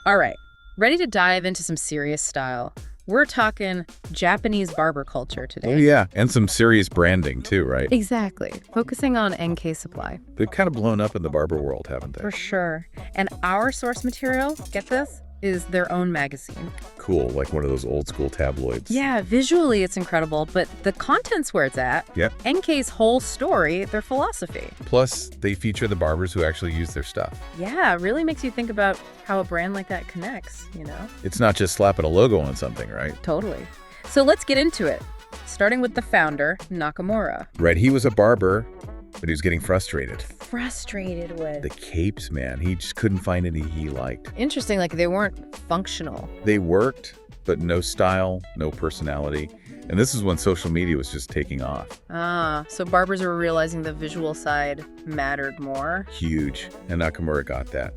All right, ready to dive into some serious style. We're talking Japanese barber culture today. Oh, yeah. And some serious branding, too, right? Exactly. Focusing on NK Supply. They've kind of blown up in the barber world, haven't they? For sure. And our source material, get this, is their own magazine. Cool, like one of those old school tabloids. Yeah, visually it's incredible, but the content's where it's at. Yep. NK's whole story, their philosophy. Plus, they feature the barbers who actually use their stuff. Yeah, it really makes you think about how a brand like that connects, you know? It's not just slapping a logo on something, right? Totally. So let's get into it, starting with the founder, Nakamura. Right, he was a barber, but he was getting frustrated. Frustrated with... The capes, man, he just couldn't find any he liked. Interesting, like they weren't functional. They worked, but no style, no personality. And this is when social media was just taking off. Ah, so barbers were realizing the visual side mattered more. Huge. And Nakamura got that.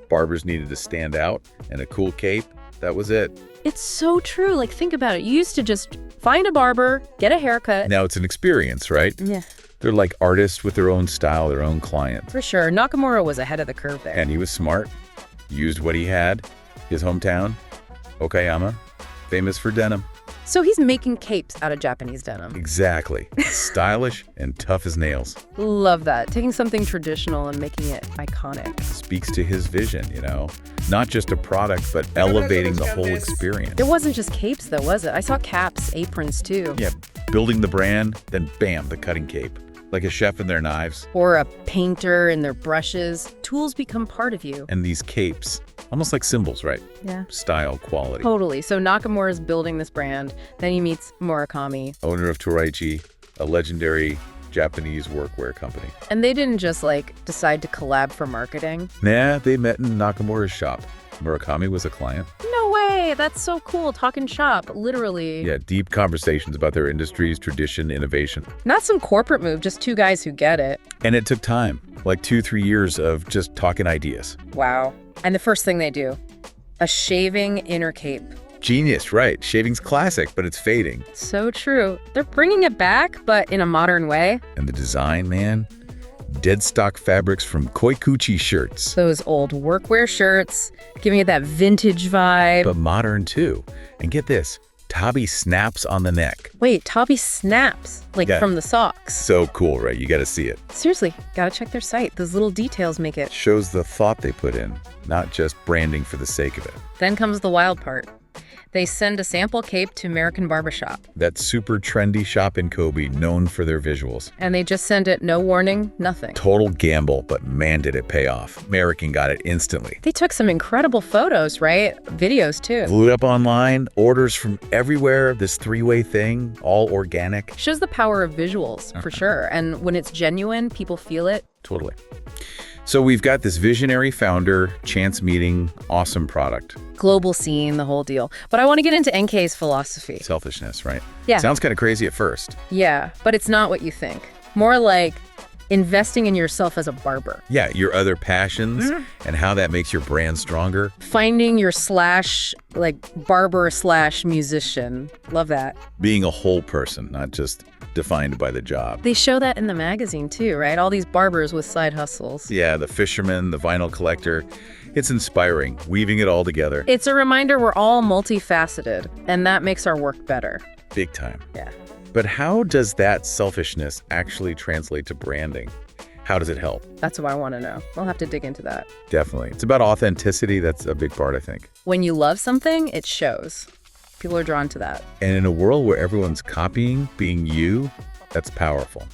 Barbers needed to stand out, and a cool cape, that was it. It's so true. Like, think about it. You used to just find a barber, get a haircut. Now it's an experience, right? Yeah. They're like artists with their own style, their own client. For sure. Nakamura was ahead of the curve there. And he was smart, used what he had, his hometown, Okayama, famous for denim. So he's making capes out of Japanese denim. Exactly. Stylish and tough as nails. Love that. Taking something traditional and making it iconic. Speaks to his vision, you know? Not just a product, but elevating the whole experience. There wasn't just capes, though, was it? I saw caps, aprons, too. Yeah, building the brand, then bam, the cutting cape. Like a chef and their knives. Or a painter and their brushes. Tools become part of you. And these capes, almost like symbols, right? Yeah. Style, quality. Totally. So Nakamura's building this brand. Then he meets Murakami. Owner of Toraichi, a legendary Japanese workwear company. And they didn't just, like, decide to collab for marketing. Nah, they met in Nakamura's shop. Murakami was a client. No way! That's so cool. Talking shop, literally. Yeah, deep conversations about their industries, tradition, innovation. Not some corporate move, just two guys who get it. And it took time, like 2-3 years of just talking ideas. Wow. And the first thing they do, a shaving inner cape. Genius, right? Shaving's classic, but it's fading. So true. They're bringing it back, but in a modern way. And the design, man? Dead stock fabrics from Koikuchi shirts. Those old workwear shirts, giving it that vintage vibe. But modern, too. And get this, tabi snaps on the neck. Wait, tabi snaps, like Yeah. from the socks. So cool, right? You gotta see it. Seriously, gotta check their site. Those little details make it. Shows the thought they put in, not just branding for the sake of it. Then comes the wild part. They send a sample cape to American Barbershop. That super trendy shop in Kobe, known for their visuals. And they just send it, no warning, nothing. Total gamble, but man, did it pay off. American got it instantly. They took some incredible photos, right? Videos, too. Glued up online, orders from everywhere, this three-way thing, all organic. Shows the power of visuals, for sure. And when it's genuine, people feel it. Totally. So we've got this visionary founder, chance meeting, awesome product. Global scene, the whole deal. But I want to get into NK's philosophy. Selfishness, right? Yeah. Sounds kind of crazy at first. Yeah, but it's not what you think. More like investing in yourself as a barber. Yeah, your other passions and how that makes your brand stronger. Finding your barber / musician. Love that. Being a whole person, not just defined by the job. They show that in the magazine too, right? All these barbers with side hustles. Yeah, the fisherman, the vinyl collector. It's inspiring, weaving it all together. It's a reminder we're all multifaceted, and that makes our work better. Big time. Yeah. But how does that selfishness actually translate to branding? How does it help? That's what I want to know. We'll have to dig into that. Definitely. It's about authenticity. That's a big part, I think. When you love something, it shows. People are drawn to that. And in a world where everyone's copying, being you, that's powerful.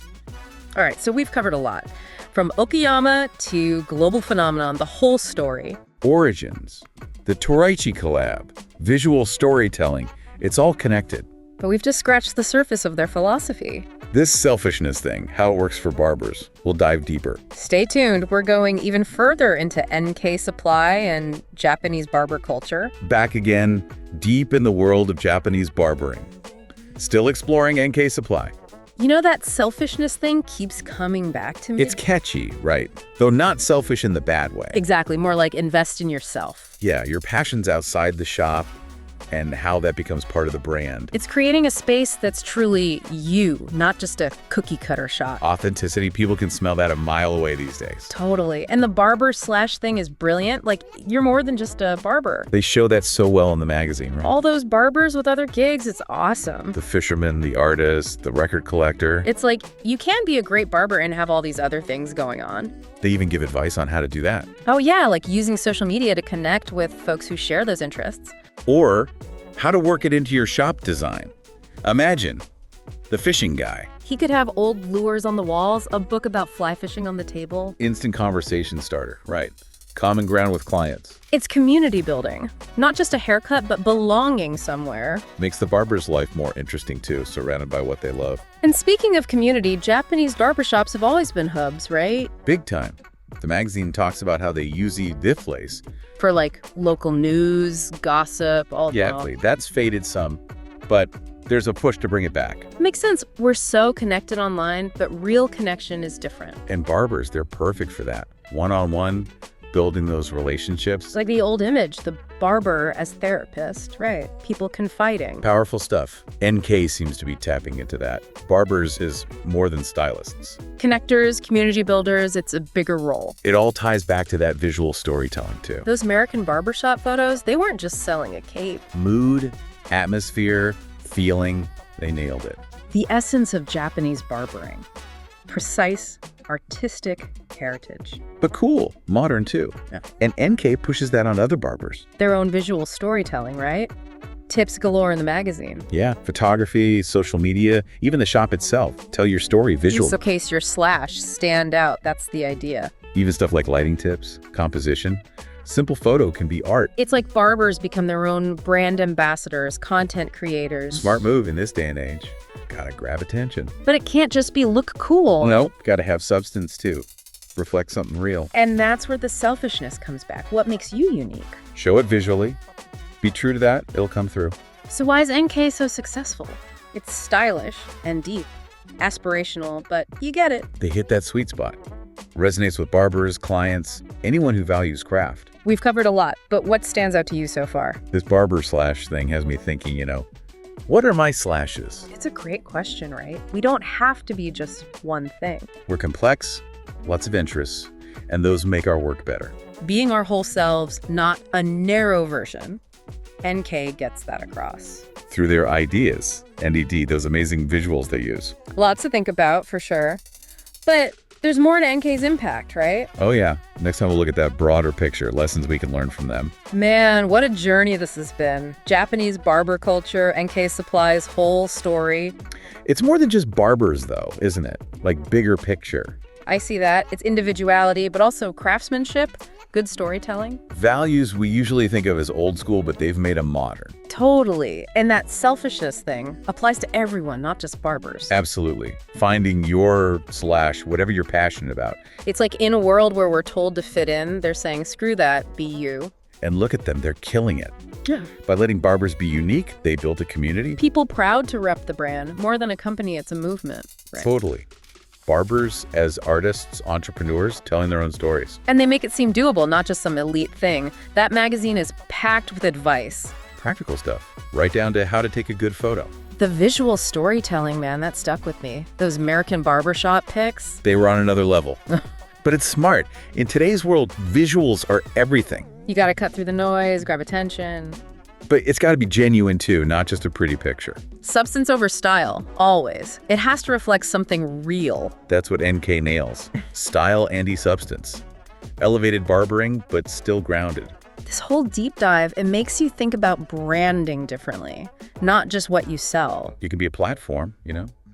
All right, so we've covered a lot. From Okayama to global phenomenon, the whole story. Origins, the Toraichi collab, visual storytelling, it's all connected. But we've just scratched the surface of their philosophy. This selfishness thing, how it works for barbers, we'll dive deeper. Stay tuned. We're going even further into NK Supply and Japanese barber culture. Back again, deep in the world of Japanese barbering. Still exploring NK Supply. You know, that selfishness thing keeps coming back to me. It's catchy, right? Though not selfish in the bad way. Exactly. More like invest in yourself. Yeah, your passion's outside the shop. and how that becomes part of the brand. It's creating a space that's truly you, not just a cookie cutter shop. Authenticity, people can smell that a mile away these days. Totally. And the barber slash thing is brilliant. Like, you're more than just a barber. They show that so well in the magazine, right? All those barbers with other gigs, it's awesome. The fisherman, the artist, the record collector. It's like, you can be a great barber and have all these other things going on. They even give advice on how to do that. Oh yeah, like using social media to connect with folks who share those interests. Or how to work it into your shop design. Imagine the fishing guy. He could have old lures on the walls, a book about fly fishing on the table. Instant conversation starter, right. Common ground with clients. It's community building. Not just a haircut, but belonging somewhere. Makes the barber's life more interesting too, surrounded by what they love. And speaking of community, Japanese barbershops have always been hubs, right? Big time. The magazine talks about how they use this place. For like local news, gossip, all that. Exactly. That's faded some, but there's a push to bring it back. Makes sense. We're so connected online, but real connection is different. And barbers, they're perfect for that. One-on-one, building those relationships. It's like the old image, the barber as therapist, right? People confiding. Powerful stuff. NK seems to be tapping into that. Barbers is more than stylists. Connectors, community builders, it's a bigger role. It all ties back to that visual storytelling too. Those American barbershop photos, they weren't just selling a cape. Mood, atmosphere, feeling, they nailed it. The essence of Japanese barbering. Precise, artistic heritage. But cool, modern too. Yeah. And NK pushes that on other barbers. Their own visual storytelling, right? Tips galore in the magazine. Yeah, photography, social media, even the shop itself. Tell your story visually. Showcase your slash, stand out, that's the idea. Even stuff like lighting tips, composition. Simple photo can be art. It's like barbers become their own brand ambassadors, content creators. Smart move in this day and age. Gotta grab attention. But it can't just be look cool. No, gotta have substance too. Reflect something real. And that's where the selfishness comes back. What makes you unique? Show it visually. Be true to that, it'll come through. So why is NK so successful? It's stylish and deep, aspirational, but you get it. They hit that sweet spot. Resonates with barbers, clients, anyone who values craft. We've covered a lot, but what stands out to you so far? This barber slash thing has me thinking, what are my slashes? It's a great question, right? We don't have to be just one thing. We're complex, lots of interests, and those make our work better. Being our whole selves, not a narrow version. NK gets that across. Through their ideas, NED, those amazing visuals they use. Lots to think about, for sure. But there's more to NK's impact, right? Oh yeah. Next time we'll look at that broader picture, lessons we can learn from them. Man, what a journey this has been. Japanese barber culture, NK Supply's whole story. It's more than just barbers though, isn't it? Like bigger picture. I see that. It's individuality, but also craftsmanship, good storytelling. Values we usually think of as old school, but they've made them modern. Totally. And that selfishness thing applies to everyone, not just barbers. Absolutely. Finding your slash, whatever you're passionate about. It's like in a world where we're told to fit in, they're saying, screw that, be you. And look at them, they're killing it. Yeah. By letting barbers be unique, they built a community. People proud to rep the brand. More than a company, it's a movement. Right? Totally. Barbers as artists, entrepreneurs, telling their own stories. And they make it seem doable, not just some elite thing. That magazine is packed with advice. Practical stuff, right down to how to take a good photo. The visual storytelling, man, that stuck with me. Those American barbershop pics. They were on another level. But it's smart. In today's world, visuals are everything. You gotta cut through the noise, grab attention. But it's gotta be genuine too, not just a pretty picture. Substance over style, always. It has to reflect something real. That's what NK nails. Style and substance. Elevated barbering, but still grounded. This whole deep dive, it makes you think about branding differently, not just what you sell. You can be a platform,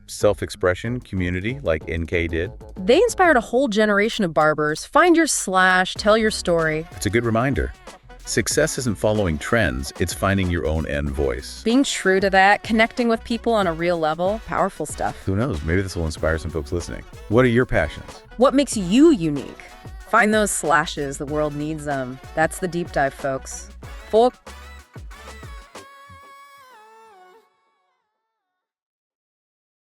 self-expression, community, like NK did. They inspired a whole generation of barbers. Find your slash, tell your story. It's a good reminder. Success isn't following trends, it's finding your own end voice. Being true to that, connecting with people on a real level, powerful stuff. Who knows, maybe this will inspire some folks listening. What are your passions? What makes you unique? Find those slashes, the world needs them. That's the deep dive, folks.